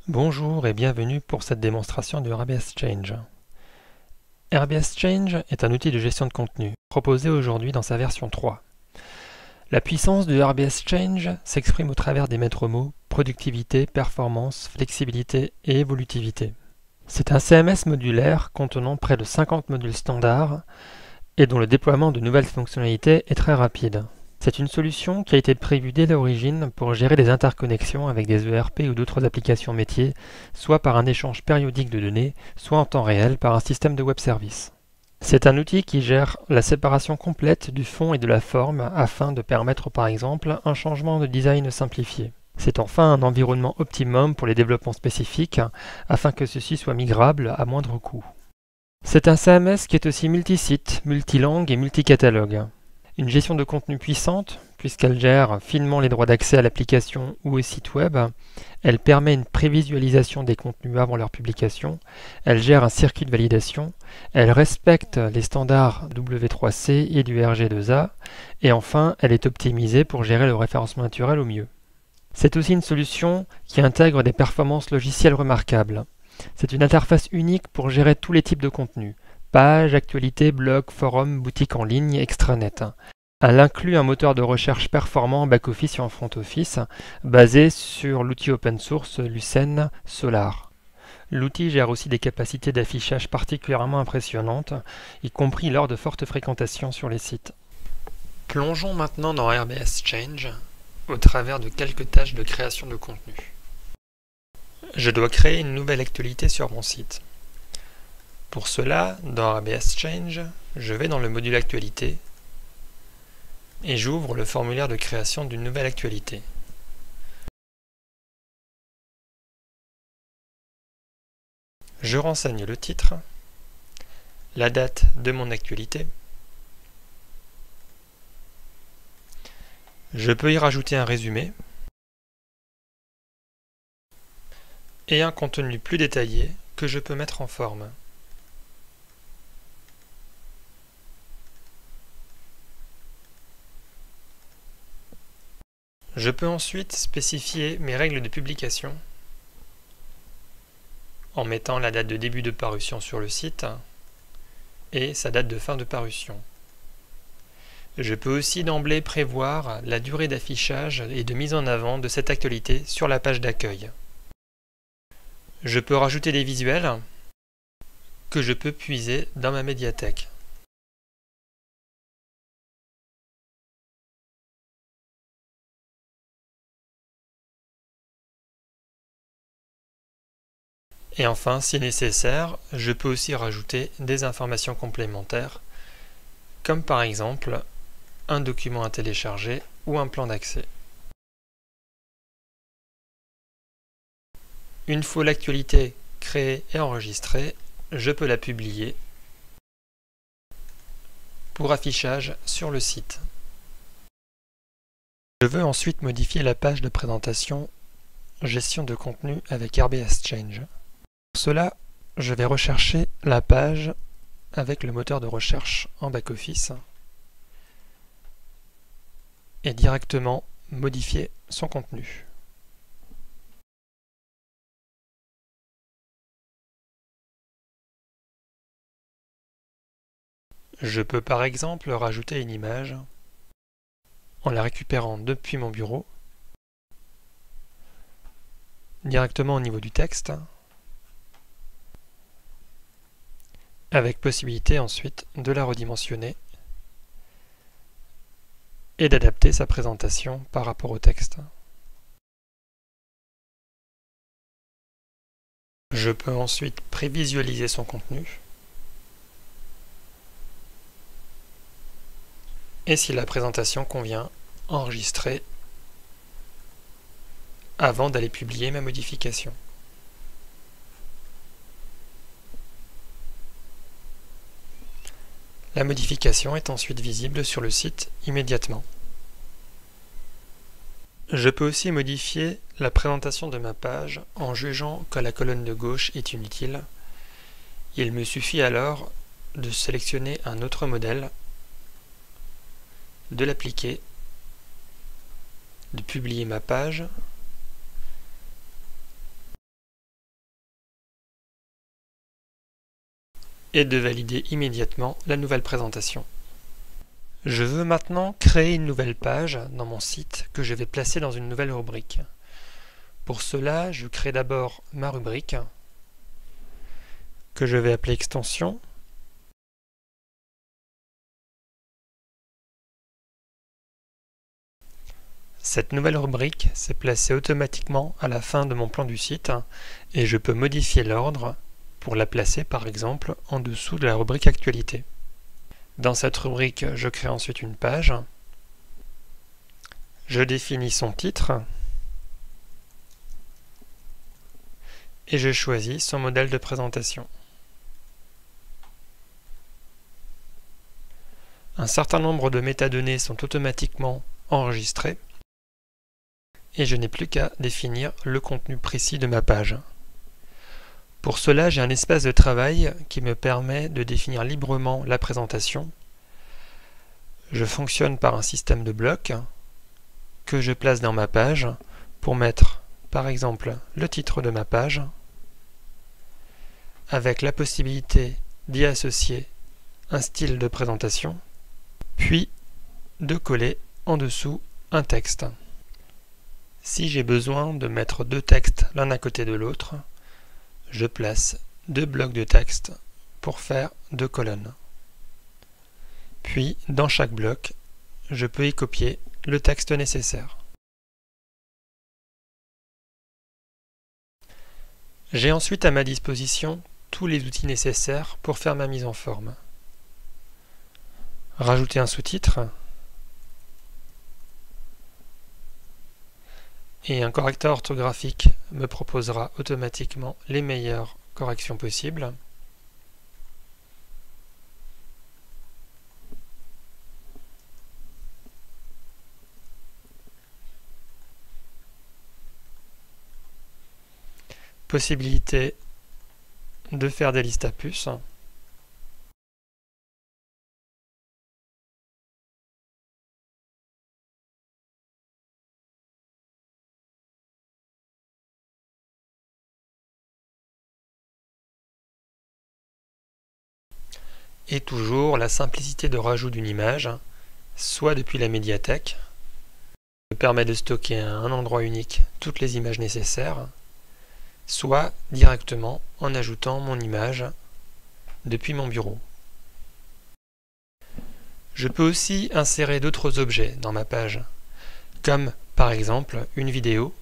Bonjour et bienvenue pour cette démonstration de RBS Change. RBS Change est un outil de gestion de contenu, proposé aujourd'hui dans sa version 3. La puissance de RBS Change s'exprime au travers des maîtres mots productivité, performance, flexibilité et évolutivité. C'est un CMS modulaire contenant près de 50 modules standards et dont le déploiement de nouvelles fonctionnalités est très rapide. C'est une solution qui a été prévue dès l'origine pour gérer des interconnexions avec des ERP ou d'autres applications métiers, soit par un échange périodique de données, soit en temps réel par un système de web service. C'est un outil qui gère la séparation complète du fond et de la forme afin de permettre par exemple un changement de design simplifié. C'est enfin un environnement optimum pour les développements spécifiques afin que ceux-ci soient migrables à moindre coût. C'est un CMS qui est aussi multisite, multilangue et multicatalogue. Une gestion de contenu puissante, puisqu'elle gère finement les droits d'accès à l'application ou au site web. Elle permet une prévisualisation des contenus avant leur publication. Elle gère un circuit de validation. Elle respecte les standards W3C et du RG2A. Et enfin, elle est optimisée pour gérer le référencement naturel au mieux. C'est aussi une solution qui intègre des performances logicielles remarquables. C'est une interface unique pour gérer tous les types de contenus. Pages, actualités, blogs, forums, boutiques en ligne, extranet. Elle inclut un moteur de recherche performant en back-office et en front-office, basé sur l'outil open source Lucene Solar. L'outil gère aussi des capacités d'affichage particulièrement impressionnantes, y compris lors de fortes fréquentations sur les sites. Plongeons maintenant dans RBS Change, au travers de quelques tâches de création de contenu. Je dois créer une nouvelle actualité sur mon site. Pour cela, dans RBS Change, je vais dans le module Actualité et j'ouvre le formulaire de création d'une nouvelle actualité. Je renseigne le titre, la date de mon actualité. Je peux y rajouter un résumé et un contenu plus détaillé que je peux mettre en forme. Je peux ensuite spécifier mes règles de publication en mettant la date de début de parution sur le site et sa date de fin de parution. Je peux aussi d'emblée prévoir la durée d'affichage et de mise en avant de cette actualité sur la page d'accueil. Je peux rajouter des visuels que je peux puiser dans ma médiathèque. Et enfin, si nécessaire, je peux aussi rajouter des informations complémentaires, comme par exemple un document à télécharger ou un plan d'accès. Une fois l'actualité créée et enregistrée, je peux la publier pour affichage sur le site. Je veux ensuite modifier la page de présentation Gestion de contenu avec RBS Change. Pour cela, je vais rechercher la page avec le moteur de recherche en back-office et directement modifier son contenu. Je peux par exemple rajouter une image en la récupérant depuis mon bureau, directement au niveau du texte, avec possibilité ensuite de la redimensionner et d'adapter sa présentation par rapport au texte. Je peux ensuite prévisualiser son contenu et si la présentation convient, enregistrer avant d'aller publier ma modification. La modification est ensuite visible sur le site immédiatement. Je peux aussi modifier la présentation de ma page en jugeant que la colonne de gauche est inutile. Il me suffit alors de sélectionner un autre modèle, de l'appliquer, de publier ma page et de valider immédiatement la nouvelle présentation. Je veux maintenant créer une nouvelle page dans mon site que je vais placer dans une nouvelle rubrique. Pour cela, je crée d'abord ma rubrique que je vais appeler extension. Cette nouvelle rubrique s'est placée automatiquement à la fin de mon plan du site et je peux modifier l'ordre pour la placer par exemple en dessous de la rubrique actualité. Dans cette rubrique, je crée ensuite une page. Je définis son titre et je choisis son modèle de présentation. Un certain nombre de métadonnées sont automatiquement enregistrées et je n'ai plus qu'à définir le contenu précis de ma page. Pour cela, j'ai un espace de travail qui me permet de définir librement la présentation. Je fonctionne par un système de blocs que je place dans ma page pour mettre, par exemple, le titre de ma page, avec la possibilité d'y associer un style de présentation, puis de coller en dessous un texte. Si j'ai besoin de mettre deux textes l'un à côté de l'autre, je place deux blocs de texte pour faire deux colonnes. Puis, dans chaque bloc, je peux y copier le texte nécessaire. J'ai ensuite à ma disposition tous les outils nécessaires pour faire ma mise en forme. Rajouter un sous-titre et un correcteur orthographique me proposera automatiquement les meilleures corrections possibles. Possibilité de faire des listes à puces. Et toujours la simplicité de rajout d'une image, soit depuis la médiathèque, qui me permet de stocker à un endroit unique toutes les images nécessaires, soit directement en ajoutant mon image depuis mon bureau. Je peux aussi insérer d'autres objets dans ma page, comme par exemple une vidéo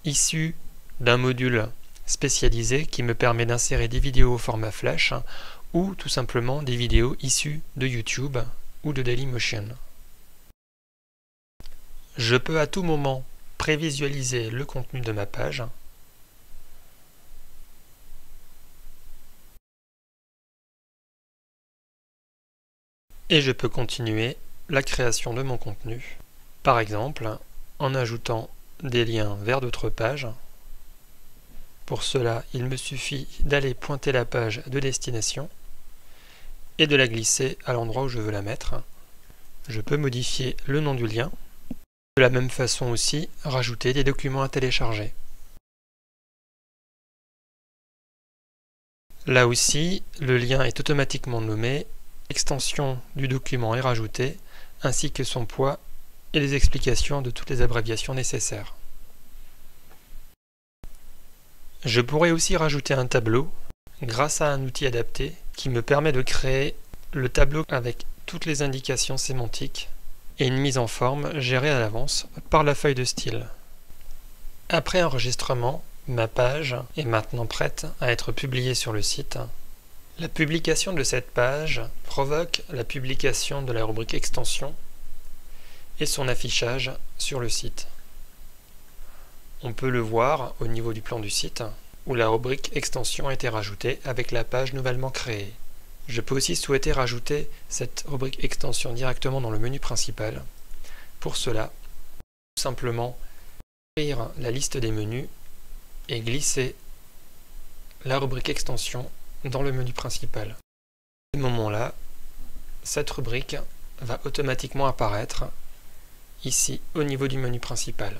issue d'un module spécialisé qui me permet d'insérer des vidéos au format Flash ou tout simplement des vidéos issues de YouTube ou de Dailymotion. Je peux à tout moment prévisualiser le contenu de ma page et je peux continuer la création de mon contenu, par exemple en ajoutant des liens vers d'autres pages. Pour cela, il me suffit d'aller pointer la page de destination et de la glisser à l'endroit où je veux la mettre. Je peux modifier le nom du lien. De la même façon aussi, rajouter des documents à télécharger. Là aussi, le lien est automatiquement nommé, l'extension du document est rajoutée, ainsi que son poids et les explications de toutes les abréviations nécessaires. Je pourrais aussi rajouter un tableau grâce à un outil adapté qui me permet de créer le tableau avec toutes les indications sémantiques et une mise en forme gérée à l'avance par la feuille de style. Après enregistrement, ma page est maintenant prête à être publiée sur le site. La publication de cette page provoque la publication de la rubrique extension et son affichage sur le site. On peut le voir au niveau du plan du site, où la rubrique extension a été rajoutée avec la page nouvellement créée. Je peux aussi souhaiter rajouter cette rubrique extension directement dans le menu principal. Pour cela, tout simplement ouvrir la liste des menus et glisser la rubrique extension dans le menu principal. À ce moment-là, cette rubrique va automatiquement apparaître ici au niveau du menu principal.